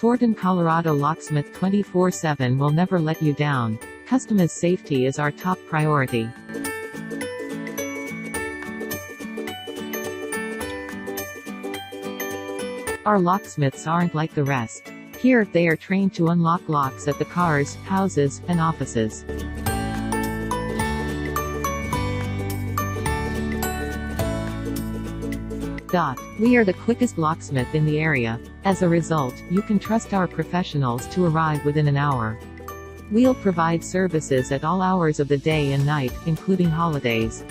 Thornton Colorado Locksmith 24/7 will never let you down. Customers' safety is our top priority. Our locksmiths aren't like the rest. Here, they are trained to unlock locks at the cars, houses, and offices. We are the quickest locksmith in the area. As a result, you can trust our professionals to arrive within an hour. We'll provide services at all hours of the day and night, including holidays.